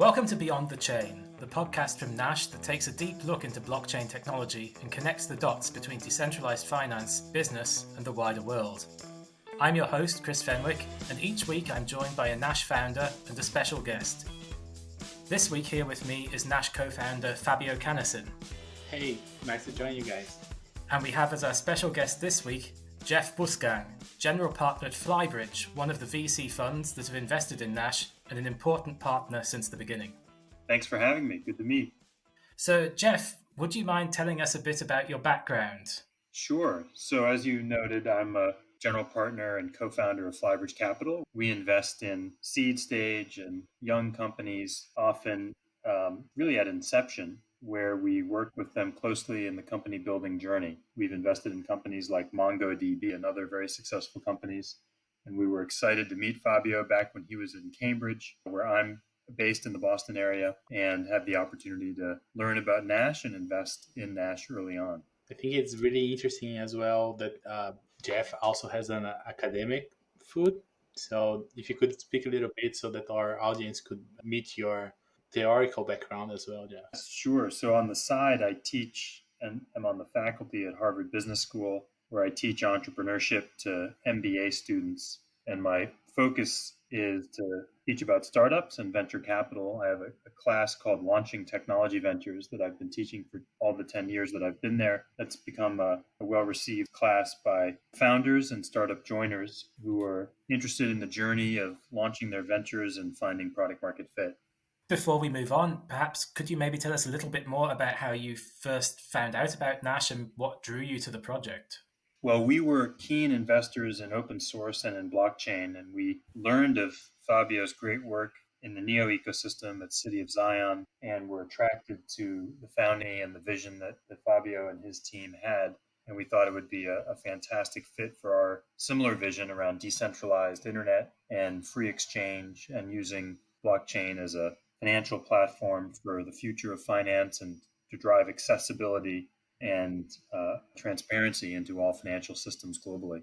Welcome to Beyond the Chain, the podcast from Nash that takes a deep look into blockchain technology and connects the dots between decentralized finance, business, and the wider world. I'm your host, Chris Fenwick, and each week I'm joined by a Nash founder and a special guest. This week here with me is Nash co-founder Fabio. Hey, nice to join you guys. And we have as our special guest this week, Jeff Bussgang, general partner at Flybridge, one of the VC funds that have invested in Nash and an important partner since the beginning. Thanks for having me. Good to meet. So, Jeff, would you mind telling us a bit about your background? Sure. So as you noted, I'm a general partner and co-founder of Flybridge Capital. We invest in seed stage and young companies, often really at inception, where we work with them closely in the company building journey. We've invested in companies like MongoDB and other very successful companies. And we were excited to meet Fabio back when he was in Cambridge, where I'm based in the Boston area, and had the opportunity to learn about Nash and invest in Nash early on. I think it's really interesting as well that Jeff also has an academic foot. So if you could speak a little bit so that our audience could meet your theoretical background as well, Jeff. Sure. So on the side, I teach and I'm on the faculty at Harvard Business School, where I teach entrepreneurship to MBA students. And my focus is to teach about startups and venture capital. I have a class called Launching Technology Ventures that I've been teaching for all the 10 years that I've been there. That's become a well-received class by founders and startup joiners who are interested in the journey of launching their ventures and finding product market fit. Before we move on, perhaps could you maybe tell us a little bit more about how you first found out about Nash and what drew you to the project? Well, we were keen investors in open source and in blockchain, and we learned of Fabio's great work in the NEO ecosystem at City of Zion, and were attracted to the founding and the vision that Fabio and his team had. And we thought it would be a fantastic fit for our similar vision around decentralized internet and free exchange and using blockchain as a financial platform for the future of finance and to drive accessibility and transparency into all financial systems globally.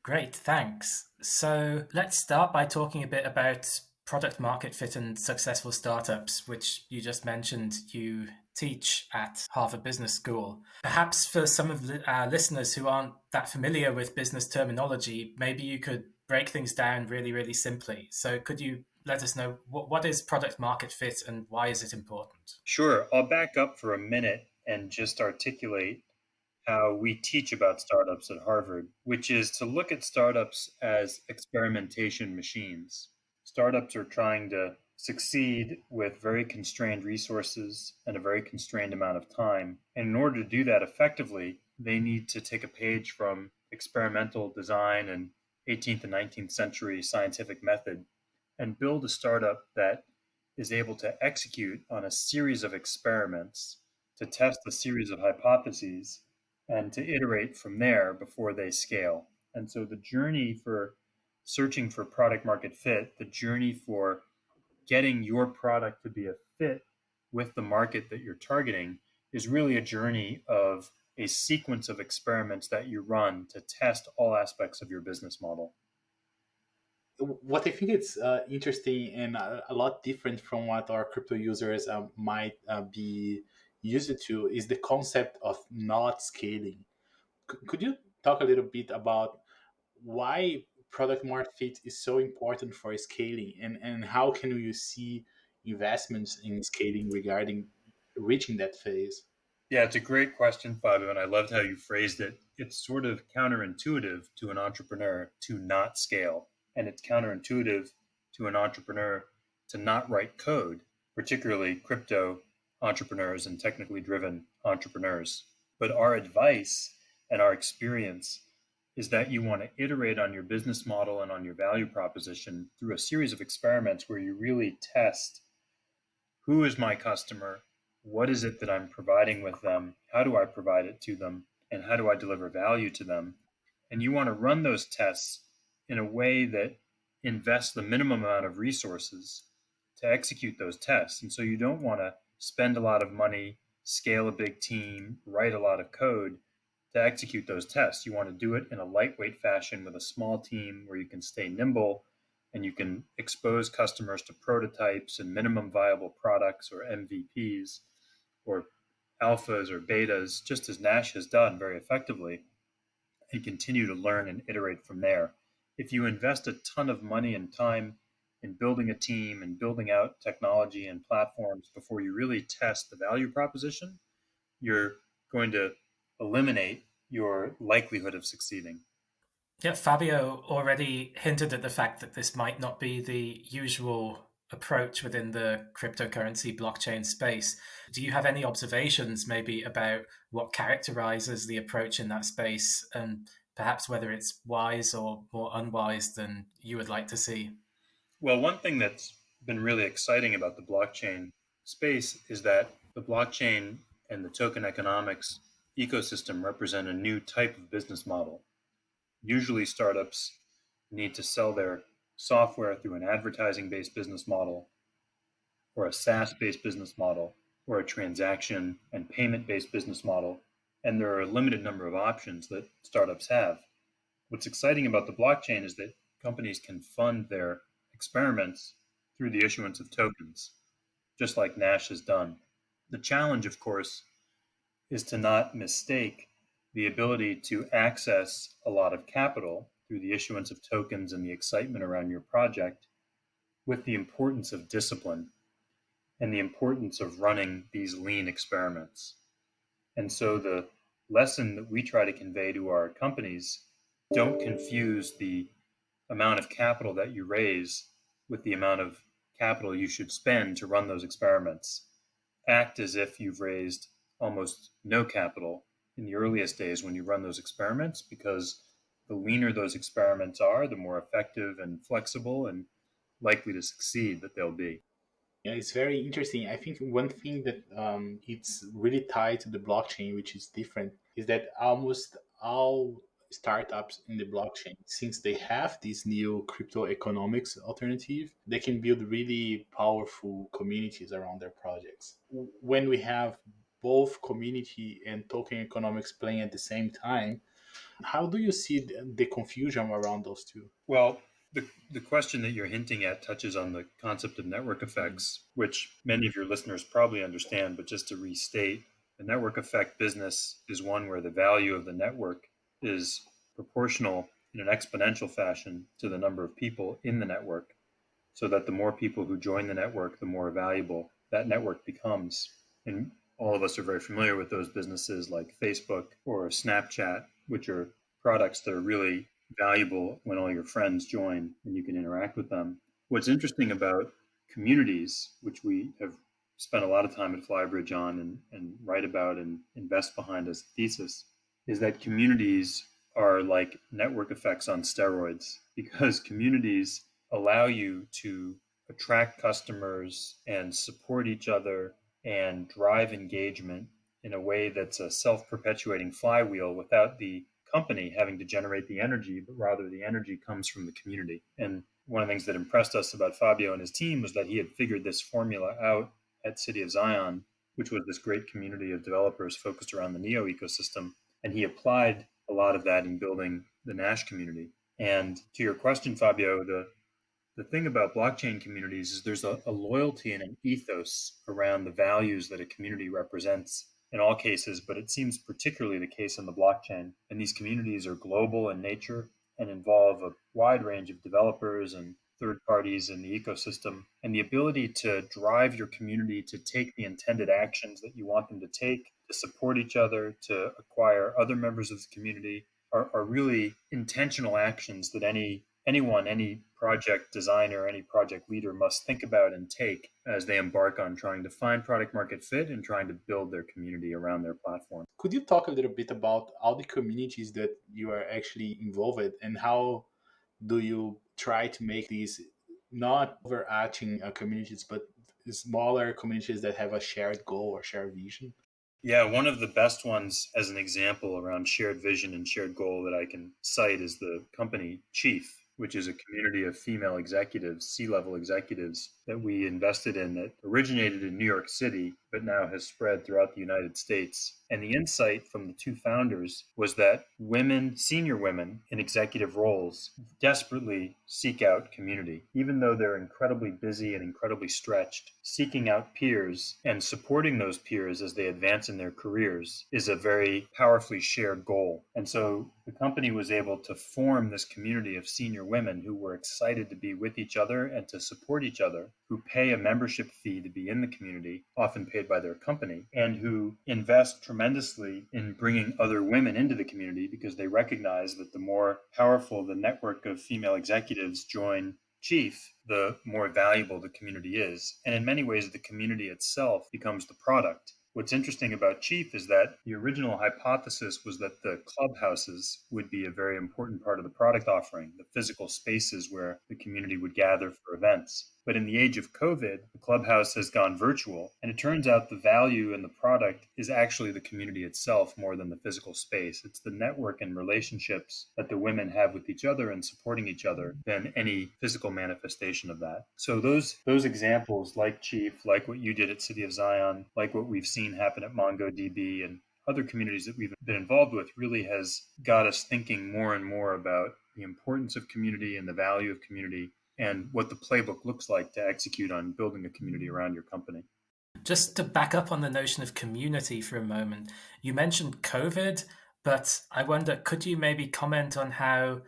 Great, thanks. So let's start by talking a bit about product market fit and successful startups, which you just mentioned you teach at Harvard Business School. Perhaps for some of our listeners who aren't that familiar with business terminology, maybe you could break things down really, really simply. So could you let us know what is product market fit and why is it important? Sure. I'll back up for a minute and just articulate how we teach about startups at Harvard, which is to look at startups as experimentation machines. Startups are trying to succeed with very constrained resources and a very constrained amount of time. And in order to do that effectively, they need to take a page from experimental design and 18th and 19th century scientific method and build a startup that is able to execute on a series of experiments, to test a series of hypotheses, and to iterate from there before they scale. And so the journey for searching for product market fit, the journey for getting your product to be a fit with the market that you're targeting, is really a journey of a sequence of experiments that you run to test all aspects of your business model. What I think is interesting and a lot different from what our crypto users might be used to is the concept of not scaling. Could you talk a little bit about why product market fit is so important for scaling, and how can you see investments in scaling regarding reaching that phase? Yeah, it's a great question, Fabio, and I loved how you phrased it. It's sort of counterintuitive to an entrepreneur to not scale. And it's counterintuitive to an entrepreneur to not write code, particularly crypto entrepreneurs and technically driven entrepreneurs. But our advice and our experience is that you want to iterate on your business model and on your value proposition through a series of experiments where you really test who is my customer, what is it that I'm providing with them, how do I provide it to them, and how do I deliver value to them. And you want to run those tests in a way that invests the minimum amount of resources to execute those tests. And so you don't want to spend a lot of money, scale a big team, write a lot of code to execute those tests. You want to do it in a lightweight fashion with a small team where you can stay nimble and you can expose customers to prototypes and minimum viable products or MVPs or alphas or betas, just as Nash has done very effectively, and continue to learn and iterate from there. If you invest a ton of money and time in building a team and building out technology and platforms before you really test the value proposition, you're going to eliminate your likelihood of succeeding. Yeah, Fabio already hinted at the fact that this might not be the usual approach within the cryptocurrency blockchain space. Do you have any observations maybe about what characterizes the approach in that space and perhaps whether it's wise or more unwise than you would like to see? Well, one thing that's been really exciting about the blockchain space is that the blockchain and the token economics ecosystem represent a new type of business model. Usually startups need to sell their software through an advertising-based business model or a SaaS-based business model or a transaction and payment-based business model, and there are a limited number of options that startups have. What's exciting about the blockchain is that companies can fund their experiments through the issuance of tokens, just like Nash has done. The challenge, of course, is to not mistake the ability to access a lot of capital through the issuance of tokens and the excitement around your project with the importance of discipline and the importance of running these lean experiments. And so the lesson that we try to convey to our companies, don't confuse the amount of capital that you raise with the amount of capital you should spend to run those experiments. Act as if you've raised almost no capital in the earliest days when you run those experiments, because the leaner those experiments are, the more effective and flexible and likely to succeed that they'll be. Yeah, it's very interesting. I think one thing that it's really tied to the blockchain, which is different, is that almost all startups in the blockchain, since they have this new crypto economics alternative, they can build really powerful communities around their projects. When we have both community and token economics playing at the same time, how do you see the confusion around those two? Well, the question that you're hinting at touches on the concept of network effects, which many of your listeners probably understand, but just to restate, the network effect business is one where the value of the network is proportional in an exponential fashion to the number of people in the network, so that the more people who join the network, the more valuable that network becomes. And all of us are very familiar with those businesses like Facebook or Snapchat, which are products that are really valuable when all your friends join and you can interact with them. What's interesting about communities, which we have spent a lot of time at Flybridge on and write about and invest behind as a thesis, is that communities are like network effects on steroids, because communities allow you to attract customers and support each other and drive engagement in a way that's a self-perpetuating flywheel without the company having to generate the energy, but rather the energy comes from the community. And one of the things that impressed us about Fabio and his team was that he had figured this formula out at City of Zion, which was this great community of developers focused around the Neo ecosystem. And he applied a lot of that in building the Nash community. And to your question, Fabio, the thing about blockchain communities is there's a loyalty and an ethos around the values that a community represents in all cases, but it seems particularly the case in the blockchain. And these communities are global in nature and involve a wide range of developers and third parties in the ecosystem. And the ability to drive your community to take the intended actions that you want them to take, to support each other, to acquire other members of the community are really intentional actions that anyone, any project designer, any project leader must think about and take as they embark on trying to find product market fit and trying to build their community around their platform. Could you talk a little bit about all the communities that you are actually involved in, and how do you try to make these not overarching communities, but smaller communities that have a shared goal or shared vision? Yeah, one of the best ones as an example around shared vision and shared goal that I can cite is the company Chief, which is a community of female executives, C-level executives that we invested in that originated in New York City but now has spread throughout the United States. And the insight from the two founders was that women, senior women in executive roles, desperately seek out community. Even though they're incredibly busy and incredibly stretched, seeking out peers and supporting those peers as they advance in their careers is a very powerfully shared goal. And so the company was able to form this community of senior women who were excited to be with each other and to support each other, who pay a membership fee to be in the community, often paid by their company, and who invest tremendously in bringing other women into the community because they recognize that the more powerful the network of female executives join Chief, the more valuable the community is. And in many ways, the community itself becomes the product. What's interesting about Chief is that the original hypothesis was that the clubhouses would be a very important part of the product offering, the physical spaces where the community would gather for events. But in the age of COVID, the clubhouse has gone virtual, and it turns out the value in the product is actually the community itself more than the physical space. It's the network and relationships that the women have with each other and supporting each other than any physical manifestation of that. So those examples, like Chief, like what you did at City of Zion, like what we've seen happen at MongoDB and other communities that we've been involved with, really has got us thinking more and more about the importance of community and the value of community and what the playbook looks like to execute on building a community around your company. Just to back up on the notion of community for a moment, you mentioned COVID, but I wonder, could you maybe comment on how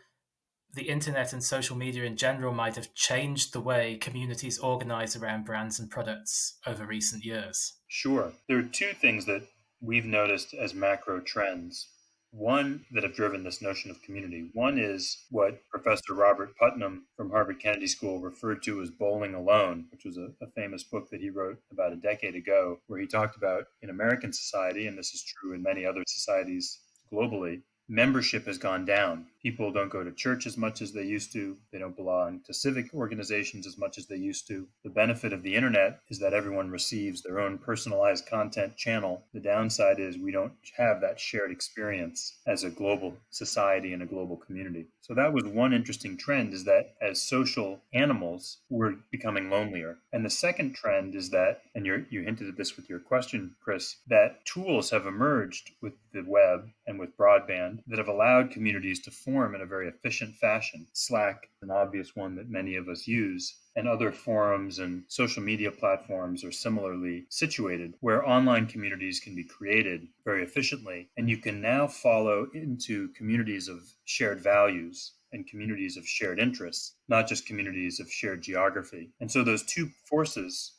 the internet and social media in general might have changed the way communities organize around brands and products over recent years? Sure. There are two things that we've noticed as macro trends. One that have driven this notion of community. One is what Professor Robert Putnam from Harvard Kennedy School referred to as bowling alone, which was a famous book that he wrote about a decade ago, where he talked about in American society, and this is true in many other societies globally, membership has gone down. People don't go to church as much as they used to. They don't belong to civic organizations as much as they used to. The benefit of the internet is that everyone receives their own personalized content channel. The downside is we don't have that shared experience as a global society and a global community. So that was one interesting trend, is that as social animals, we're becoming lonelier. And the second trend is that, and you hinted at this with your question, Chris, that tools have emerged with the web and with broadband that have allowed communities to form in a very efficient fashion. Slack is an obvious one that many of us use, and other forums and social media platforms are similarly situated, where online communities can be created very efficiently. And you can now follow into communities of shared values and communities of shared interests, not just communities of shared geography. And so those two forces,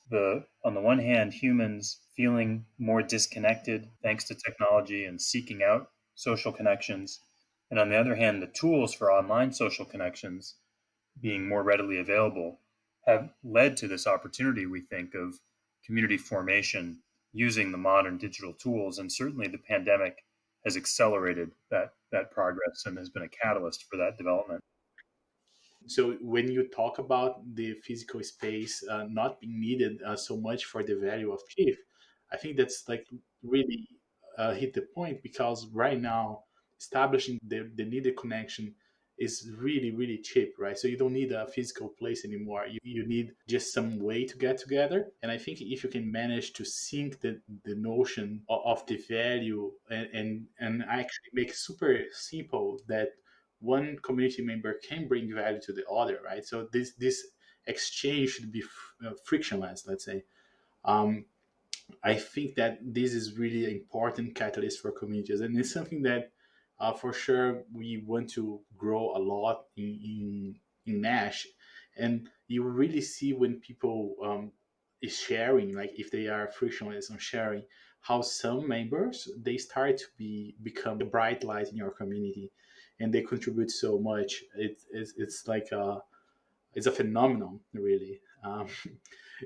on the one hand, humans feeling more disconnected thanks to technology and seeking out social connections, and on the other hand, the tools for online social connections being more readily available, have led to this opportunity, we think, of community formation using the modern digital tools. And certainly the pandemic has accelerated that progress and has been a catalyst for that development. So when you talk about the physical space not being needed so much for the value of Chief, I think that's like really hit the point, because right now establishing the needed connection is really, really cheap, right? So you don't need a physical place anymore. You need just some way to get together. And I think if you can manage to sync the notion of the value and actually make it super simple that one community member can bring value to the other, right? So this exchange should be frictionless, let's say. Um, I think that this is really an important catalyst for communities, and it's something that, for sure, we want to grow a lot in Nash, and you really see when people is sharing, like if they are frictionless on sharing, how some members they start to become the bright light in your community, and they contribute so much. It's like it's a phenomenon, really.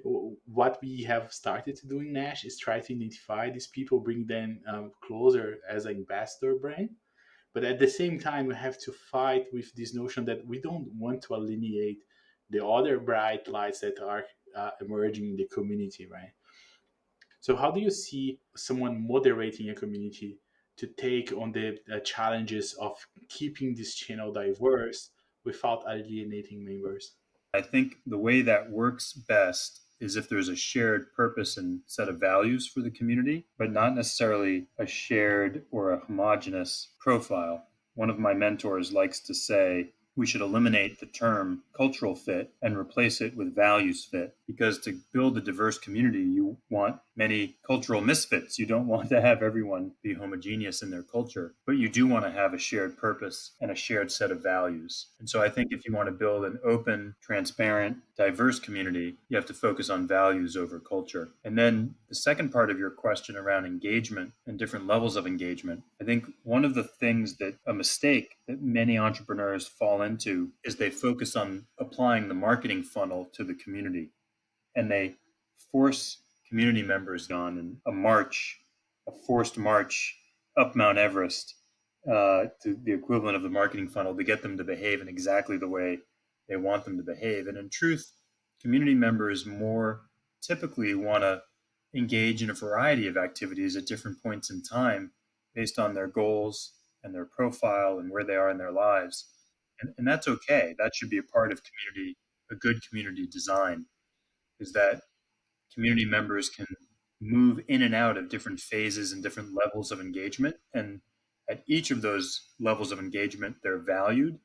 What we have started to do in Nash is try to identify these people, bring them closer as an ambassador brand. But at the same time, we have to fight with this notion that we don't want to alienate the other bright lights that are emerging in the community, right? So, how do you see someone moderating a community to take on the challenges of keeping this channel diverse without alienating members? I think the way that works best is if there's a shared purpose and set of values for the community, but not necessarily a shared or a homogeneous profile. One of my mentors likes to say, we should eliminate the term cultural fit and replace it with values fit, because to build a diverse community, you want many cultural misfits. You don't want to have everyone be homogeneous in their culture, but you do want to have a shared purpose and a shared set of values. And so I think if you want to build an open, transparent, diverse community, you have to focus on values over culture. And then the second part of your question around engagement and different levels of engagement, I think one of the things that a mistake that many entrepreneurs fall into is they focus on applying the marketing funnel to the community, and they force community members on a forced march up Mount Everest, to the equivalent of the marketing funnel, to get them to behave in exactly the way they want them to behave. And in truth, community members more typically want to engage in a variety of activities at different points in time based on their goals and their profile and where they are in their lives. And that's okay. That should be a part of community, a good community design, is that community members can move in and out of different phases and different levels of engagement. And at each of those levels of engagement, they're valued.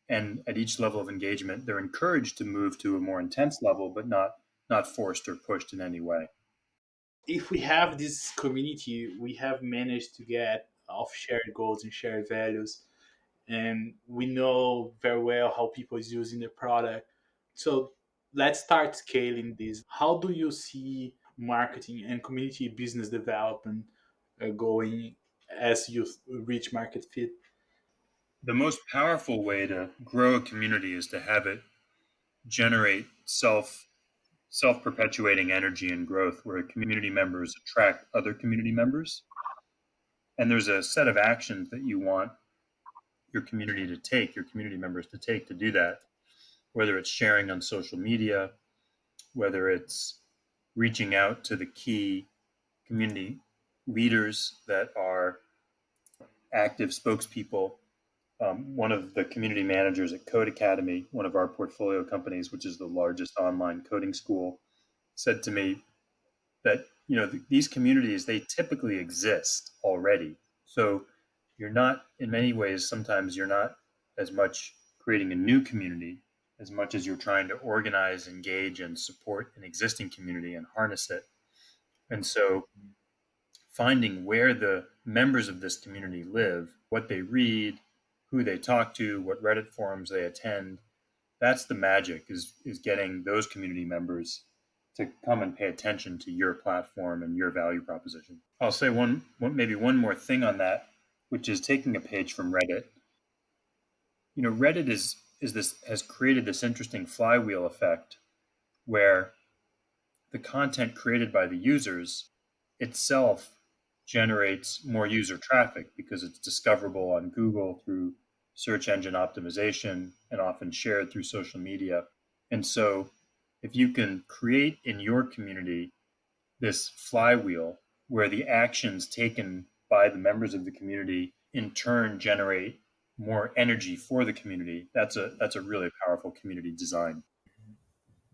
And at each level of engagement, they're encouraged to move to a more intense level, but not forced or pushed in any way. If we have this community, we have managed to get off shared goals and shared values, and we know very well how people is using the product. So let's start scaling this. How do you see marketing and community business development going as you reach market fit? The most powerful way to grow a community is to have it generate self-perpetuating energy and growth, where community members attract other community members. And there's a set of actions that you want your community members to take to do that, whether it's sharing on social media, whether it's reaching out to the key community leaders that are active spokespeople. One of the community managers at Codecademy, one of our portfolio companies, which is the largest online coding school, said to me that, these communities, they typically exist already. So you're not, in many ways, sometimes you're not as much creating a new community as much as you're trying to organize, engage, and support an existing community and harness it. And so finding where the members of this community live, what they read, who they talk to, what Reddit forums they attend, that's the magic, is getting those community members to come and pay attention to your platform and your value proposition. I'll say maybe one more thing on that, which is taking a page from Reddit. Reddit has created this interesting flywheel effect where the content created by the users itself generates more user traffic because it's discoverable on Google through search engine optimization and often shared through social media. And so if you can create in your community this flywheel where the actions taken by the members of the community in turn generate more energy for the community, that's a really powerful community design.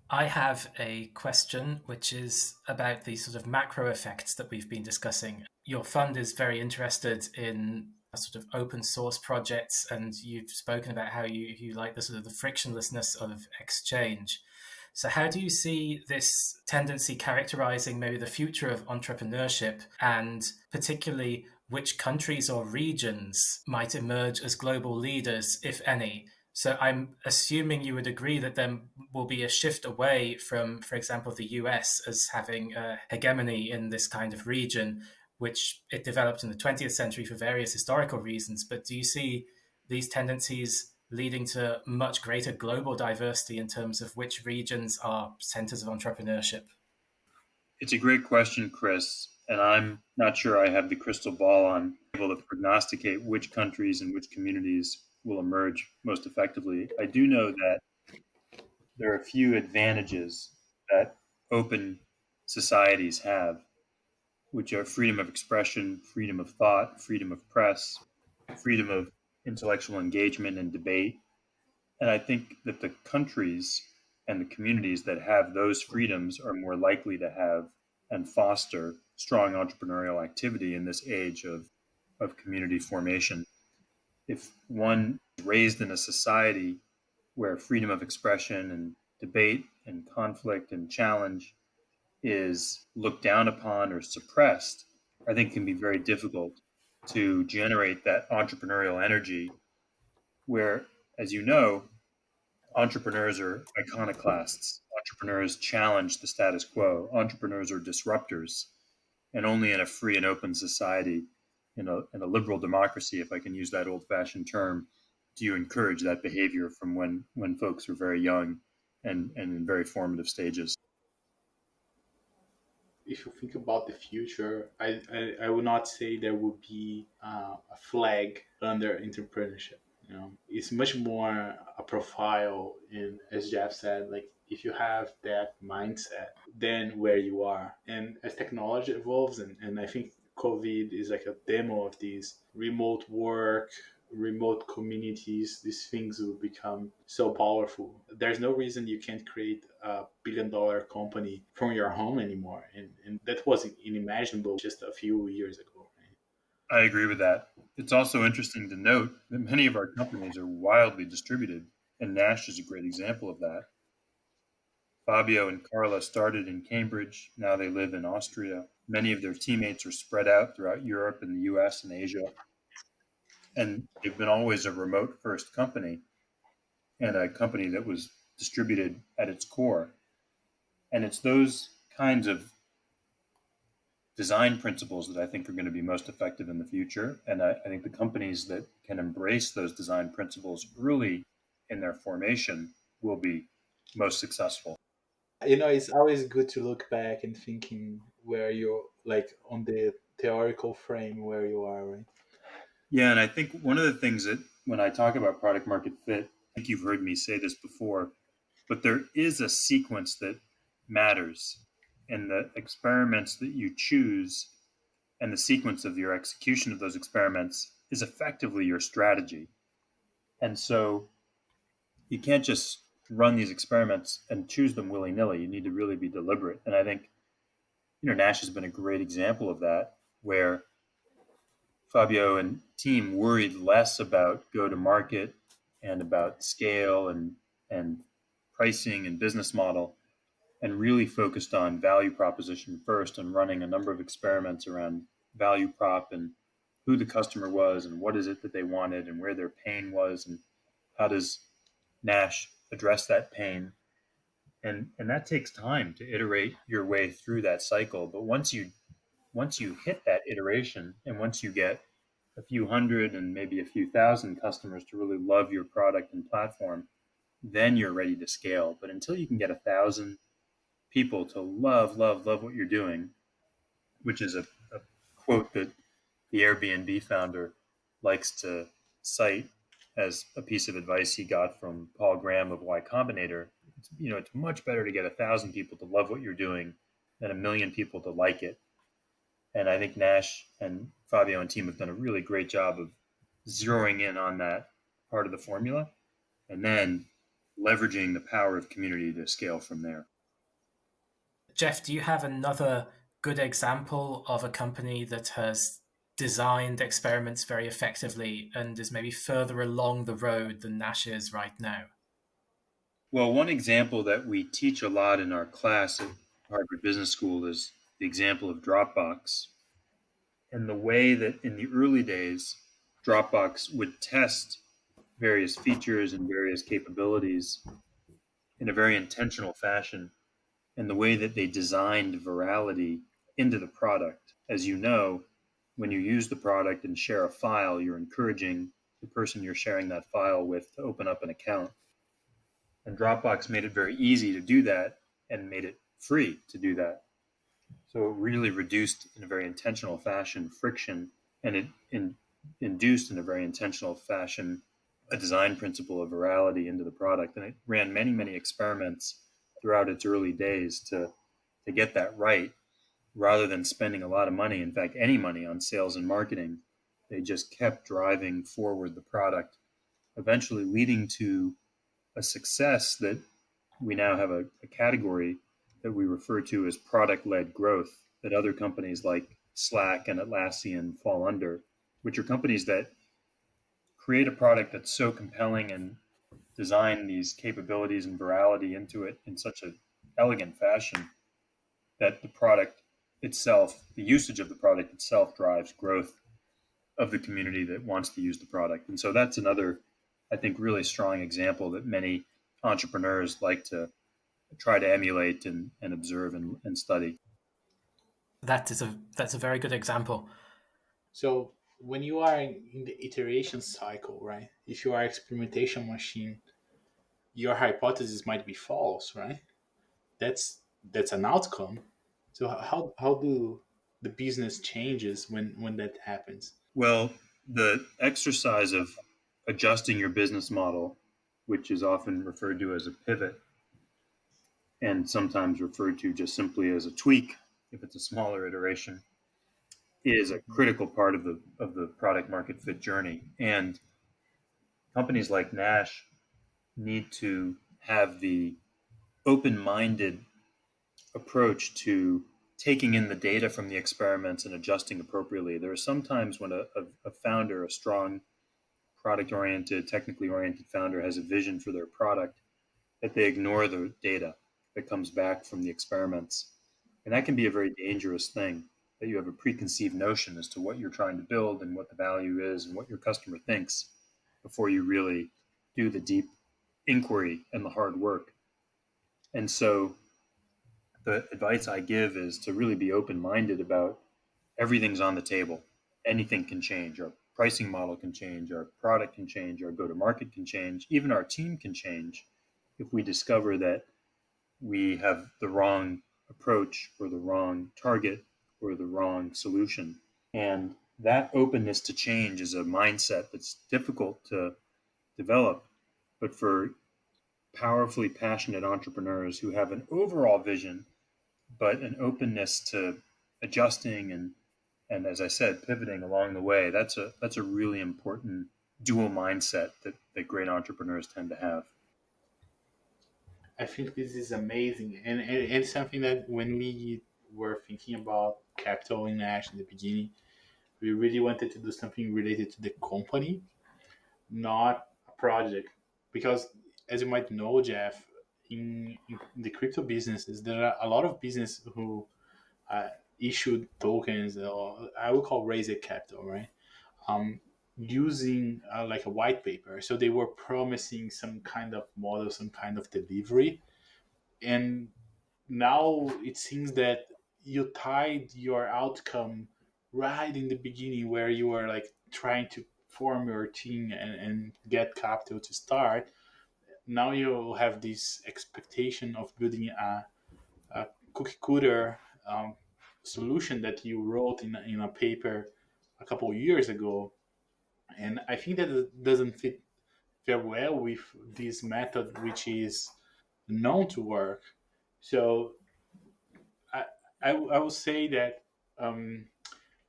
I have a question which is about the sort of macro effects that we've been discussing. Your fund is very interested in sort of open source projects, and you've spoken about how you like the sort of the frictionlessness of exchange. So how do you see this tendency characterizing maybe the future of entrepreneurship, and particularly which countries or regions might emerge as global leaders, if any? So I'm assuming you would agree that there will be a shift away from, for example, the US as having a hegemony in this kind of region, which it developed in the 20th century for various historical reasons. But do you see these tendencies leading to much greater global diversity in terms of which regions are centers of entrepreneurship? It's a great question, Chris, and I'm not sure I have the crystal ball on able to prognosticate which countries and which communities will emerge most effectively. I do know that there are a few advantages that open societies have, which are freedom of expression, freedom of thought, freedom of press, freedom of intellectual engagement and debate. And I think that the countries And the communities that have those freedoms are more likely to have and foster strong entrepreneurial activity in this age of community formation. If one is raised in a society where freedom of expression and debate and conflict and challenge is looked down upon or suppressed, I think it can be very difficult to generate that entrepreneurial energy where, as you know, entrepreneurs are iconoclasts. Entrepreneurs challenge the status quo. Entrepreneurs are disruptors. And only in a free and open society, in a liberal democracy, if I can use that old-fashioned term, do you encourage that behavior from when folks are very young and in very formative stages. If you think about the future, I would not say there would be a flag under entrepreneurship. You know, it's much more a profile, and as Jeff said, like if you have that mindset, then where you are. And as technology evolves, and I think COVID is like a demo of these remote work, remote communities, these things will become so powerful. There's no reason you can't create a $1 billion company from your home anymore. And that was unimaginable just a few years ago. I agree with that. It's also interesting to note that many of our companies are wildly distributed, and Nash is a great example of that. Fabio and Carla started in Cambridge. Now they live in Austria. Many of their teammates are spread out throughout Europe and the US and Asia. And they've been always a remote first company and a company that was distributed at its core. And it's those kinds of design principles that I think are going to be most effective in the future. And I think the companies that can embrace those design principles early in their formation will be most successful. You know, it's always good to look back and thinking where you're, like, on the theoretical frame where you are, right? Yeah, and I think one of the things that when I talk about product market fit, I think you've heard me say this before, but there is a sequence that matters. And the experiments that you choose and the sequence of your execution of those experiments is effectively your strategy. And so you can't just run these experiments and choose them willy-nilly. You need to really be deliberate. And I think, Nash has been a great example of that, where Fabio and team worried less about go-to-market and about scale and pricing and business model, and really focused on value proposition first and running a number of experiments around value prop and who the customer was and what is it that they wanted and where their pain was and how does Nash address that pain. And that takes time to iterate your way through that cycle. But once you hit that iteration and once you get a few hundred and maybe a few thousand customers to really love your product and platform, then you're ready to scale. But until you can get 1,000 people to love what you're doing, which is a quote that the Airbnb founder likes to cite as a piece of advice he got from Paul Graham of Y Combinator. It's much better to get 1,000 people to love what you're doing than 1,000,000 people to like it. And I think Nash and Fabio and team have done a really great job of zeroing in on that part of the formula and then leveraging the power of community to scale from there. Jeff, do you have another good example of a company that has designed experiments very effectively and is maybe further along the road than Nash is right now? Well, one example that we teach a lot in our class at Harvard Business School is the example of Dropbox. And the way that in the early days, Dropbox would test various features and various capabilities in a very intentional fashion, and the way that they designed virality into the product. As you know, when you use the product and share a file, you're encouraging the person you're sharing that file with to open up an account. And Dropbox made it very easy to do that and made it free to do that. So it really reduced in a very intentional fashion friction, and it induced in a very intentional fashion a design principle of virality into the product. And it ran many, many experiments throughout its early days to get that right, rather than spending a lot of money, in fact, any money on sales and marketing. They just kept driving forward the product, eventually leading to a success that we now have a category that we refer to as product-led growth that other companies like Slack and Atlassian fall under, which are companies that create a product that's so compelling and design these capabilities and virality into it in such an elegant fashion that the product itself, the usage of the product itself, drives growth of the community that wants to use the product. And so that's another, I think, really strong example that many entrepreneurs like to try to emulate and observe and study. That's a very good example. So when you are in the iteration cycle, right? If you are experimentation machine, your hypothesis might be false, right? That's an outcome. So how do the business changes when that happens? Well, the exercise of adjusting your business model, which is often referred to as a pivot, and sometimes referred to just simply as a tweak if it's a smaller iteration, is a critical part of the product market fit journey. And companies like Nash need to have the open-minded approach to taking in the data from the experiments and adjusting appropriately. There are some times when a founder, a strong product-oriented, technically oriented founder has a vision for their product, that they ignore the data that comes back from the experiments. And that can be a very dangerous thing, that you have a preconceived notion as to what you're trying to build and what the value is and what your customer thinks before you really do the deep inquiry and the hard work. And so the advice I give is to really be open-minded about everything's on the table. Anything can change. Our pricing model can change. Our product can change. Our go-to-market can change. Even our team can change if we discover that we have the wrong approach or the wrong target or the wrong solution. And that openness to change is a mindset that's difficult to develop, but for powerfully passionate entrepreneurs who have an overall vision, but an openness to adjusting and as I said, pivoting along the way, that's a really important dual mindset that great entrepreneurs tend to have. I think this is amazing, and something that when we were thinking about capital in Nash in the beginning, we really wanted to do something related to the company, not a project, because as you might know, Jeff, in the crypto businesses, there are a lot of business who uh, issued tokens, or I would call raise capital, right? Um, Using like a white paper. So they were promising some kind of model, some kind of delivery, and now it seems that you tied your outcome right in the beginning where you were like trying to form your team and get capital to start. Now you have this expectation of building a cookie cutter um, solution that you wrote in a paper a couple of years ago. And I think that it doesn't fit very well with this method, which is known to work. So I, I will say that um,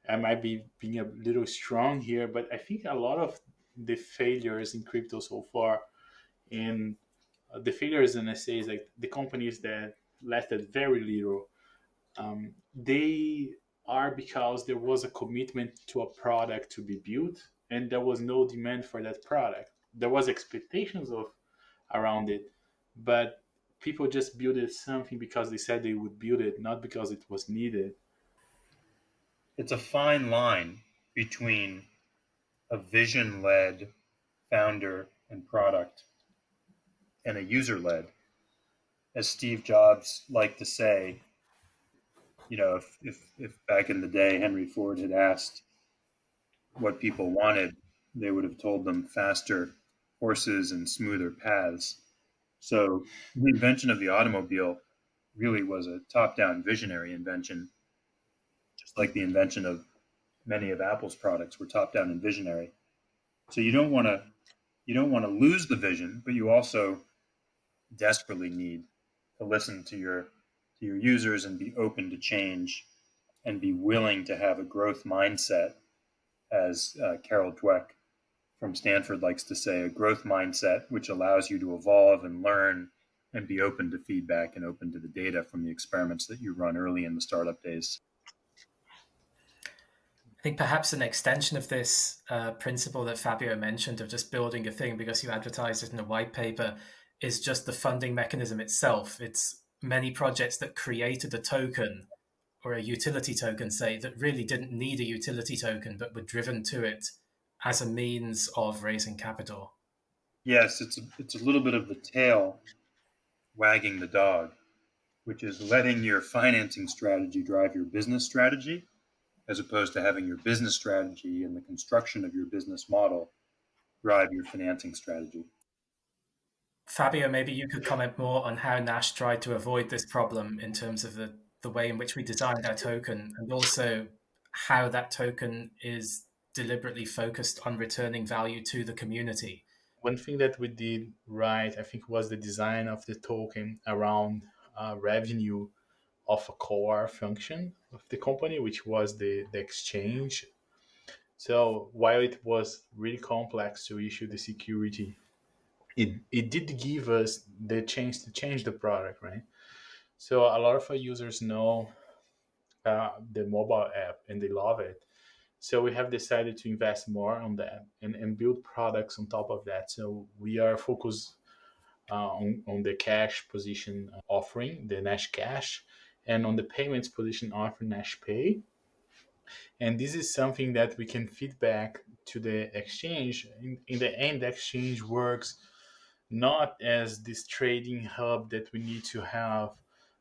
I might be being a little strong here, but I think a lot of the failures in crypto so far, and the failures in SA is like the companies that lasted very little, they are because there was a commitment to a product to be built, and there was no demand for that product. There was expectations of around it, but people just built it something because they said they would build it, not because it was needed. It's a fine line between a vision-led founder and product and a user-led. As Steve Jobs liked to say, if back in the day Henry Ford had asked what people wanted, they would have told them faster horses and smoother paths. So the invention of the automobile really was a top-down visionary invention, just like the invention of many of Apple's products were top-down and visionary. So you don't want to lose the vision, but you also desperately need to listen to your users and be open to change and be willing to have a growth mindset, as Carol Dweck from Stanford likes to say, a growth mindset which allows you to evolve and learn and be open to feedback and open to the data from the experiments that you run early in the startup days. I think perhaps an extension of this principle that Fabio mentioned of just building a thing because you advertise it in a white paper is just the funding mechanism itself. It's many projects that created a token or a utility token, say, that really didn't need a utility token, but were driven to it as a means of raising capital. Yes, it's a little bit of the tail wagging the dog, which is letting your financing strategy drive your business strategy, as opposed to having your business strategy and the construction of your business model drive your financing strategy. Fabio, maybe you could comment more on how Nash tried to avoid this problem in terms of the way in which we designed our token, and also how that token is deliberately focused on returning value to the community. One thing that we did right, I think, was the design of the token around revenue of a core function of the company, which was the exchange. So while it was really complex to issue the security, it did give us the chance to change the product, right? So a lot of our users know the mobile app and they love it. So we have decided to invest more on that and build products on top of that. So we are focused on the cash position offering, the Nash Cash, and on the payments position offering Nash Pay. And this is something that we can feed back to the exchange. In the end, the exchange works not as this trading hub that we need to have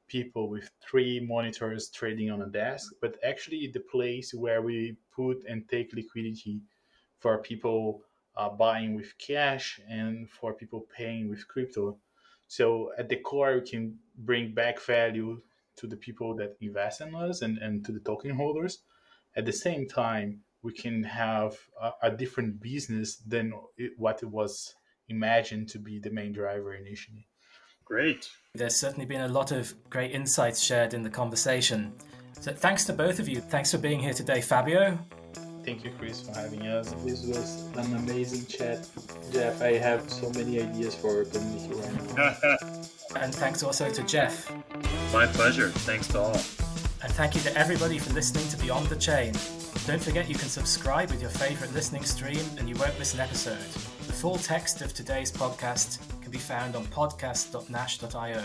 people with 3 monitors trading on a desk, but actually the place where we put and take liquidity for people buying with cash and for people paying with crypto. So at the core, we can bring back value to the people that invest in us and to the token holders. At the same time, we can have a different business than what it was imagined to be the main driver initially. Great. There's certainly been a lot of great insights shared in the conversation. So thanks to both of you. Thanks for being here today, Fabio. Thank you, Chris, for having us. This was an amazing chat. Jeff, I have so many ideas for our community right now. And thanks also to Jeff. My pleasure. Thanks to all. And thank you to everybody for listening to Beyond the Chain. Don't forget you can subscribe with your favorite listening stream and you won't miss an episode. The full text of today's podcast can be found on podcast.nash.io.